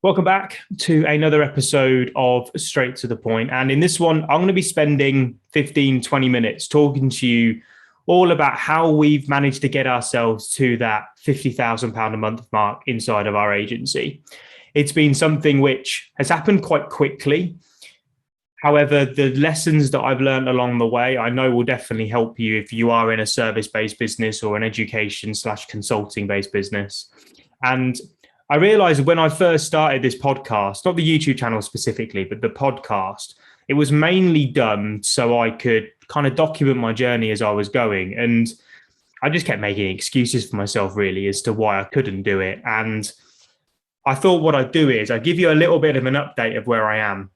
Welcome back to another episode of Straight to the Point. And in this one, I'm going to be spending 15, 20 minutes talking to you all about how we've managed to get ourselves to that £50,000 a month mark inside of our agency. It's been something which has happened quite quickly. However, the lessons that I've learned along the way, I know will definitely help you if you are in a service-based business or an education/consulting-based business. And I realized when I first started this podcast, not the YouTube channel specifically, but the podcast, it was mainly done so I could kind of document my journey as I was going. And I just kept making excuses for myself, really, as to why I couldn't do it. And I thought what I'd do is I'd give you a little bit of an update of where I am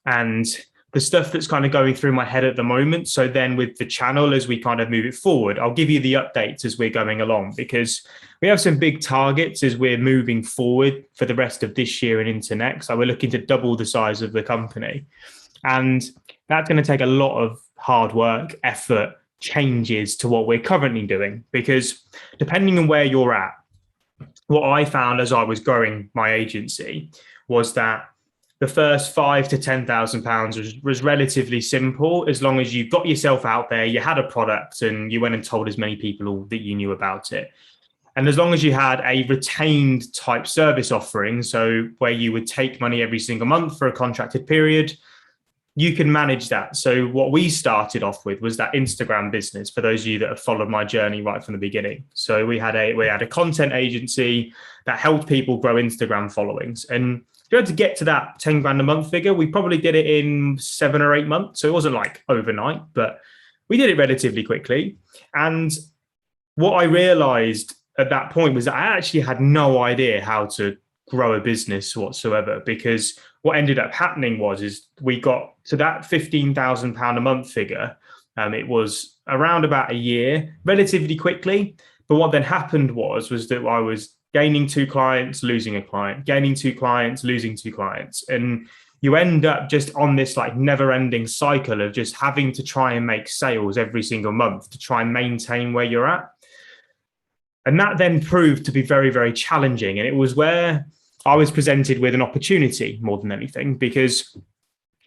and the stuff that's kind of going through my head at the moment. So then with the channel, as we kind of move it forward, I'll give you the updates as we're going along, because we have some big targets as we're moving forward for the rest of this year and into next. So we're looking to double the size of the company. And that's going to take a lot of hard work, effort, changes to what we're currently doing, because depending on where you're at, what I found as I was growing my agency was that the first £5,000 to £10,000 was relatively simple, as long as you got yourself out there, you had a product, and you went and told as many people that you knew about it. And as long as you had a retained type service offering, so where you would take money every single month for a contracted period, you can manage that. So what we started off with was that Instagram business, for those of you that have followed my journey right from the beginning. So we had a content agency that helped people grow Instagram followings. And to be able to get to that 10 grand a month figure, we probably did it in 7 or 8 months. So it wasn't like overnight, but we did it relatively quickly. And what I realized at that point was that I actually had no idea how to grow a business whatsoever, because what ended up happening is we got to that £15,000 a month figure. It was around about a year, relatively quickly. But what then happened was that I was gaining 2 clients, losing a client, gaining 2 clients, losing 2 clients. And you end up just on this like never ending cycle of just having to try and make sales every single month to try and maintain where you're at. And that then proved to be very, very challenging. And it was where I was presented with an opportunity more than anything, because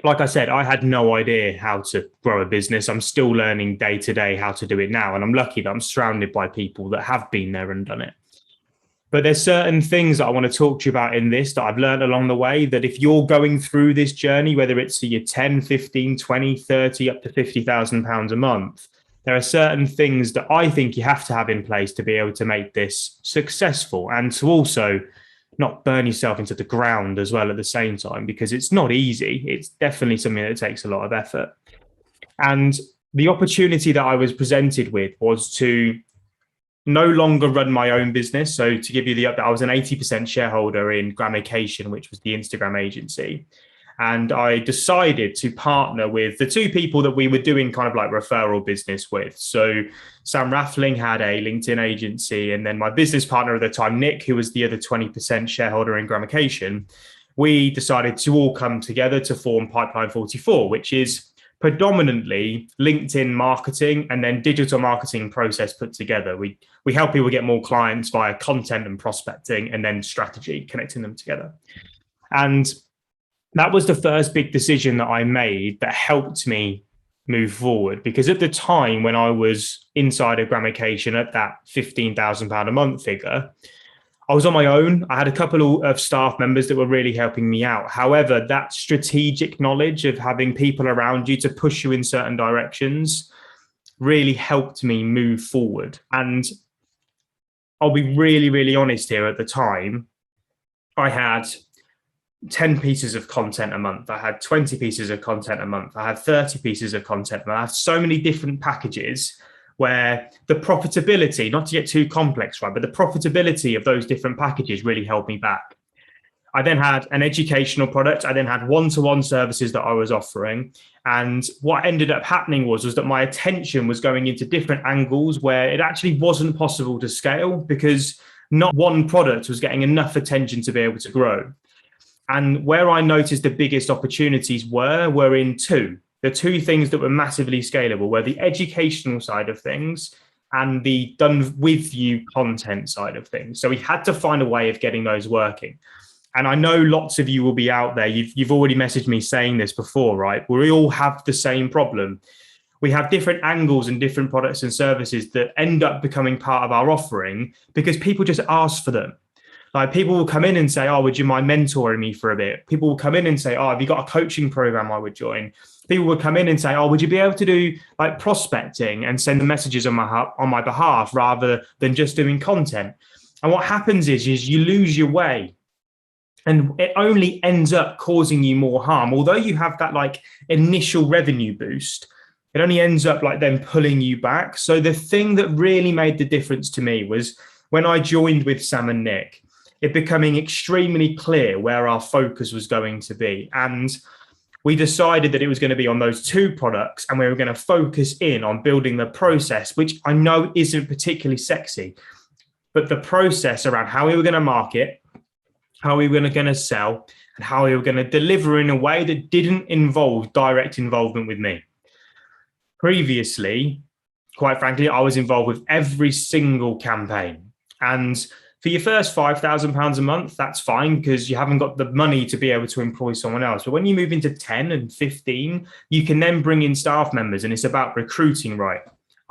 like I said, I had no idea how to grow a business. I'm still learning day to day how to do it now. And I'm lucky that I'm surrounded by people that have been there and done it. But there's certain things that I want to talk to you about in this that I've learned along the way, that if you're going through this journey, whether it's your 10, 15, 20, 30, up to £50,000 a month, there are certain things that I think you have to have in place to be able to make this successful, and to also not burn yourself into the ground as well at the same time, because it's not easy. It's definitely something that takes a lot of effort. And the opportunity that I was presented with was to no longer run my own business. So to give you the update, I was an 80% shareholder in Gramication, which was the Instagram agency. And I decided to partner with the 2 people that we were doing kind of like referral business with. So Sam Raffling had a LinkedIn agency, and then my business partner at the time, Nick, who was the other 20% shareholder in Gramication, we decided to all come together to form Pipeline 44, which is predominantly LinkedIn marketing and then digital marketing process put together. We help people get more clients via content and prospecting, and then strategy, connecting them together. And that was the first big decision that I made that helped me move forward, because at the time when I was inside of Gramication at that £15,000 a month figure, I was on my own. I had a couple of staff members that were really helping me out. However, that strategic knowledge of having people around you to push you in certain directions really helped me move forward. And I'll be really, really honest here. At the time, I had 10 pieces of content a month. I had 20 pieces of content a month. I had 30 pieces of content. I had so many different packages where the profitability, not to get too complex, right, but the profitability of those different packages really held me back. I then had an educational product. I then had one-to-one services that I was offering. And what ended up happening was that my attention was going into different angles where it actually wasn't possible to scale, because not one product was getting enough attention to be able to grow. And where I noticed the biggest opportunities were in 2. The 2 things that were massively scalable were the educational side of things and the done with you content side of things. So we had to find a way of getting those working. And I know lots of you will be out there. You've already messaged me saying this before, right? We all have the same problem. We have different angles and different products and services that end up becoming part of our offering because people just ask for them. Like people will come in and say, oh, would you mind mentoring me for a bit? People will come in and say, oh, have you got a coaching program I would join? People would come in and say, oh, would you be able to do like prospecting and send the messages on my behalf rather than just doing content? And what happens is you lose your way. And it only ends up causing you more harm. Although you have that like initial revenue boost, it only ends up like then pulling you back. So the thing that really made the difference to me was when I joined with Sam and Nick, it becoming extremely clear where our focus was going to be. And we decided that it was going to be on those two products, and we were going to focus in on building the process, which I know isn't particularly sexy, but the process around how we were going to market, how we were going to sell, and how we were going to deliver in a way that didn't involve direct involvement with me. Previously, quite frankly, I was involved with every single campaign. And for your first £5,000 a month, that's fine because you haven't got the money to be able to employ someone else. But when you move into 10 and 15, you can then bring in staff members, and it's about recruiting, right?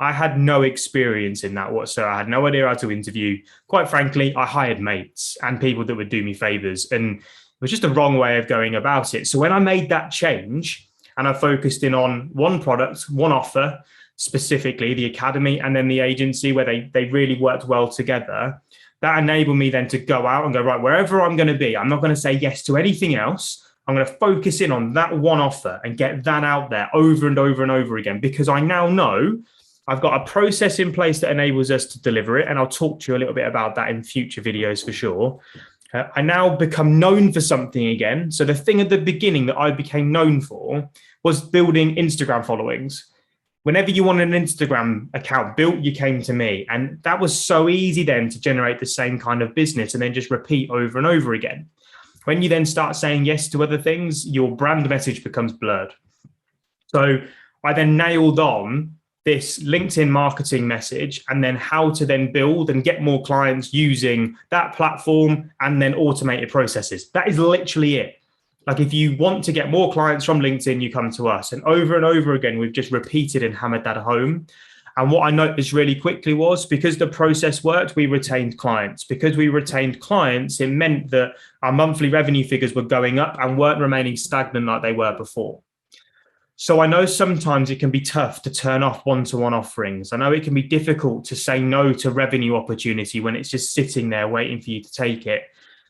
I had no experience in that whatsoever. I had no idea how to interview. Quite frankly, I hired mates and people that would do me favors, and it was just a wrong way of going about it. So when I made that change and I focused in on one product, one offer, specifically the academy and then the agency where they really worked well together, that enabled me then to go out and go, right, wherever I'm going to be, I'm not going to say yes to anything else. I'm going to focus in on that one offer and get that out there over and over and over again, because I now know I've got a process in place that enables us to deliver it. And I'll talk to you a little bit about that in future videos for sure. I now become known for something again. So the thing at the beginning that I became known for was building Instagram followings. Whenever you wanted an Instagram account built, you came to me. And that was so easy then to generate the same kind of business and then just repeat over and over again. When you then start saying yes to other things, your brand message becomes blurred. So I then nailed on this LinkedIn marketing message and then how to then build and get more clients using that platform and then automated processes. That is literally it. Like if you want to get more clients from LinkedIn, you come to us. And over again, we've just repeated and hammered that home. And what I noticed really quickly was because the process worked, we retained clients. Because we retained clients, it meant that our monthly revenue figures were going up and weren't remaining stagnant like they were before. So I know sometimes it can be tough to turn off one-to-one offerings. I know it can be difficult to say no to revenue opportunity when it's just sitting there waiting for you to take it.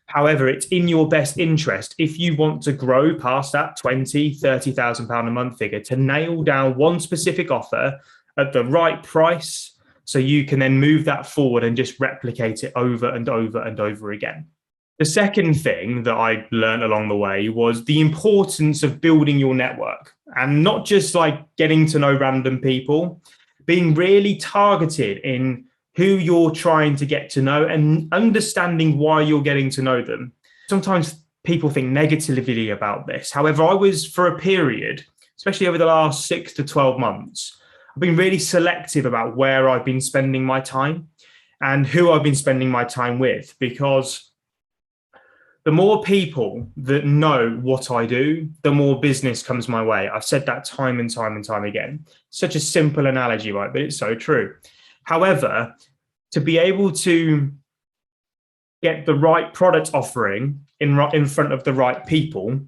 However, it's in your best interest if you want to grow past that £20,000, £30,000 a month figure to nail down one specific offer at the right price so you can then move that forward and just replicate it over and over and over again. The second thing that I learned along the way was the importance of building your network and not just like getting to know random people, being really targeted in who you're trying to get to know and understanding why you're getting to know them. Sometimes people think negatively about this. However, I was for a period, especially over the last 6 to 12 months, I've been really selective about where I've been spending my time and who I've been spending my time with, because the more people that know what I do, the more business comes my way. I've said that time and time and time again. Such a simple analogy, right? But it's so true. However, to be able to get the right product offering in front of the right people,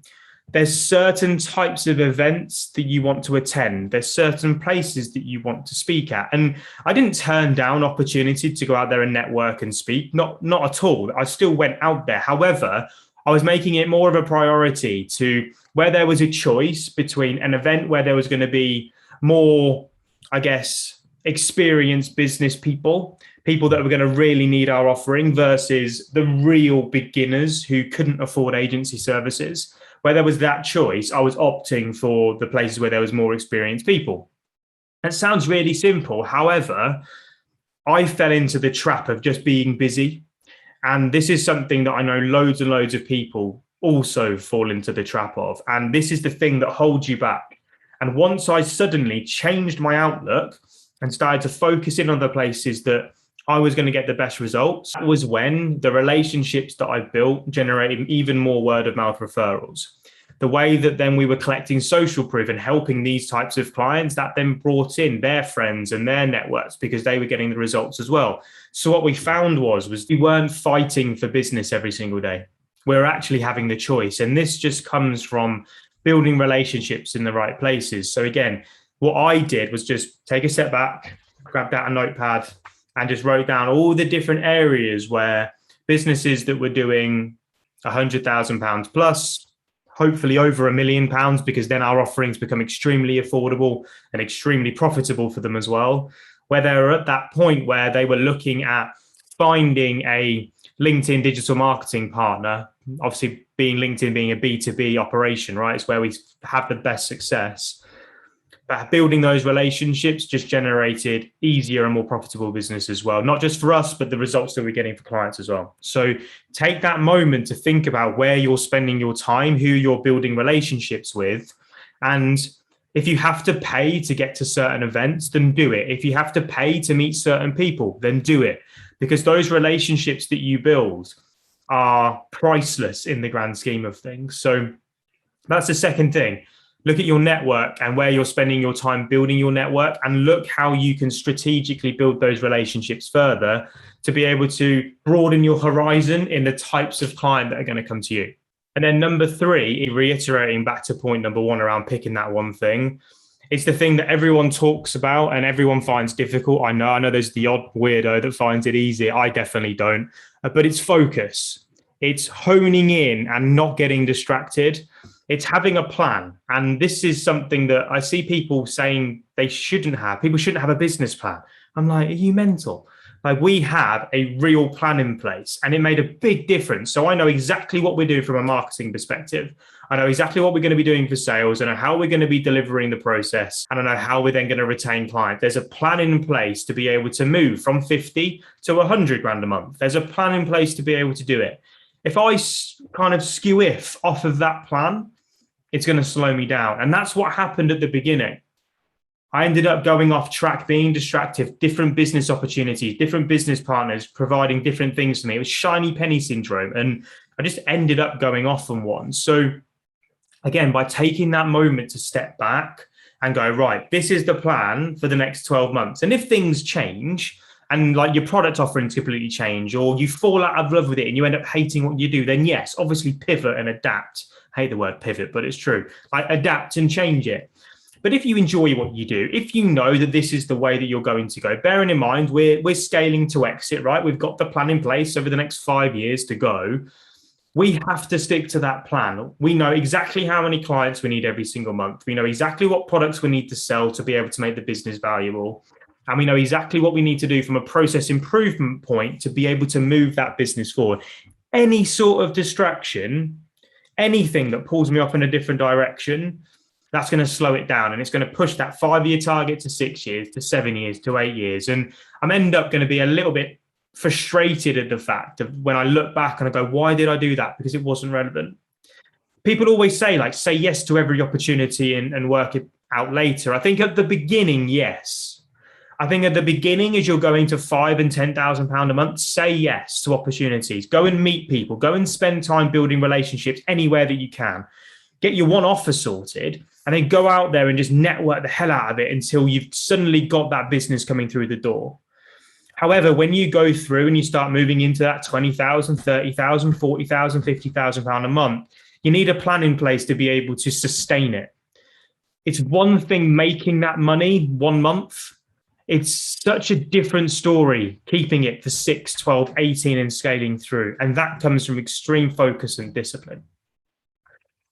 there's certain types of events that you want to attend. There's certain places that you want to speak at. And I didn't turn down opportunity to go out there and network and speak. Not at all. I still went out there. However, I was making it more of a priority to where there was a choice between an event where there was going to be more, I guess, experienced business people that were going to really need our offering versus the real beginners who couldn't afford agency services. Where there was that choice, I was opting for the places where there was more experienced people. That sounds really simple. However, I fell into the trap of just being busy. And this is something that I know loads and loads of people also fall into the trap of. And this is the thing that holds you back. And once I suddenly changed my outlook and started to focus in on the places that I was going to get the best results. That was when the relationships that I built generated even more word of mouth referrals. The way that then we were collecting social proof and helping these types of clients, that then brought in their friends and their networks because they were getting the results as well. So what we found was we weren't fighting for business every single day. We're actually having the choice. And this just comes from building relationships in the right places. So again, what I did was just take a step back, grabbed out a notepad and just wrote down all the different areas where businesses that were doing £100,000 plus, hopefully over £1 million, because then our offerings become extremely affordable and extremely profitable for them as well, where they were at that point where they were looking at finding a LinkedIn digital marketing partner. Obviously, LinkedIn being a B2B operation, right? It's where we have the best success. But building those relationships just generated easier and more profitable business as well, not just for us, but the results that we're getting for clients as well. So take that moment to think about where you're spending your time, who you're building relationships with. And if you have to pay to get to certain events, then do it. If you have to pay to meet certain people, then do it. Because those relationships that you build are priceless in the grand scheme of things. So that's the second thing. Look at your network and where you're spending your time building your network, and look how you can strategically build those relationships further to be able to broaden your horizon in the types of client that are going to come to you. And then number three, reiterating back to point number one around picking that one thing, it's the thing that everyone talks about and everyone finds difficult. I know there's the odd weirdo that finds it easy. I definitely don't, but it's focus. It's honing in and not getting distracted. It's having a plan. And this is something that I see people saying they shouldn't have. People shouldn't have a business plan. I'm like, are you mental? Like, we have a real plan in place, and it made a big difference. So I know exactly what we're doing from a marketing perspective. I know exactly what we're going to be doing for sales. I know how we're going to be delivering the process. And I know how we're then going to retain clients. There's a plan in place to be able to move from 50 to 100 grand a month. There's a plan in place to be able to do it. If I kind of skew off of that plan, it's going to slow me down. And that's what happened at the beginning. I ended up going off track, being distracted, different business opportunities, different business partners providing different things to me. It was shiny penny syndrome. And I just ended up going off on one. So again, by taking that moment to step back and go, right, this is the plan for the next 12 months. And if things change and like your product offerings completely change, or you fall out of love with it and you end up hating what you do, then yes, obviously pivot and adapt. I hate the word pivot, but it's true. Like, adapt and change it. But if you enjoy what you do, if you know that this is the way that you're going to go, bearing in mind we're scaling to exit, right? We've got the plan in place over the next 5 years to go. We have to stick to that plan. We know exactly how many clients we need every single month. We know exactly what products we need to sell to be able to make the business valuable. And we know exactly what we need to do from a process improvement point to be able to move that business forward. Any sort of distraction, anything that pulls me off in a different direction, that's going to slow it down, and it's going to push that 5-year target to 6 years, to 7 years, to 8 years. And I'm end up going to be a little bit frustrated at the fact of when I look back and I go, why did I do that? Because it wasn't relevant. People always say, like, say yes to every opportunity and work it out later. I think at the beginning, yes. I think at the beginning, as you're going to £5,000 and £10,000 a month, say yes to opportunities. Go and meet people. Go and spend time building relationships anywhere that you can. Get your one offer sorted, and then go out there and just network the hell out of it until you've suddenly got that business coming through the door. However, when you go through and you start moving into that £20,000, £30,000, £40,000, £50,000 a month, you need a plan in place to be able to sustain it. It's one thing making that money 1 month. It's such a different story keeping it for 6, 12, 18 and scaling through. And that comes from extreme focus and discipline.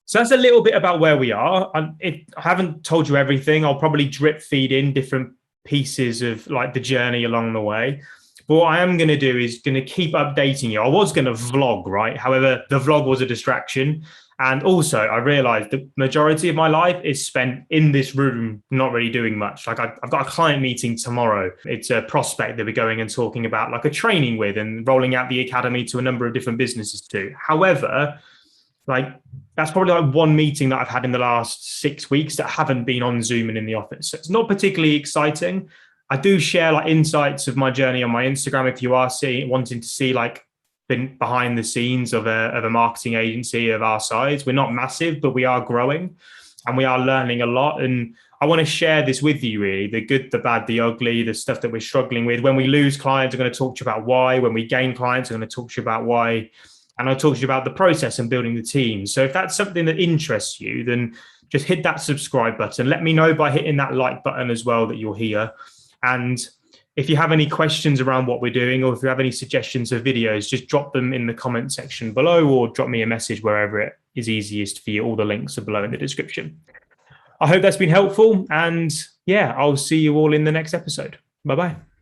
So that's a little bit about where we are. I haven't told you everything. I'll probably drip feed in different pieces of like the journey along the way. But what I am going to do is going to keep updating you. I was going to vlog, right? However, the vlog was a distraction. And also I realized the majority of my life is spent in this room, not really doing much. Like I've got a client meeting tomorrow. It's a prospect that we're going and talking about, like a training with, and rolling out the academy to a number of different businesses too. However, like that's probably like one meeting that I've had in the last 6 weeks that haven't been on Zoom and in the office. So it's not particularly exciting, I do share like insights of my journey on my Instagram. If you are wanting to see like behind the scenes of a marketing agency of our size, we're not massive, but we are growing and we are learning a lot. And I want to share this with you, really, the good, the bad, the ugly, the stuff that we're struggling with. When we lose clients, I'm going to talk to you about why. When we gain clients, I'm going to talk to you about why. And I'll talk to you about the process and building the team. So if that's something that interests you, then just hit that subscribe button. Let me know by hitting that like button as well that you're here. And if you have any questions around what we're doing, or if you have any suggestions of videos, just drop them in the comment section below, or drop me a message wherever it is easiest for you. All the links are below in the description. I hope that's been helpful. And yeah, I'll see you all in the next episode. Bye-bye.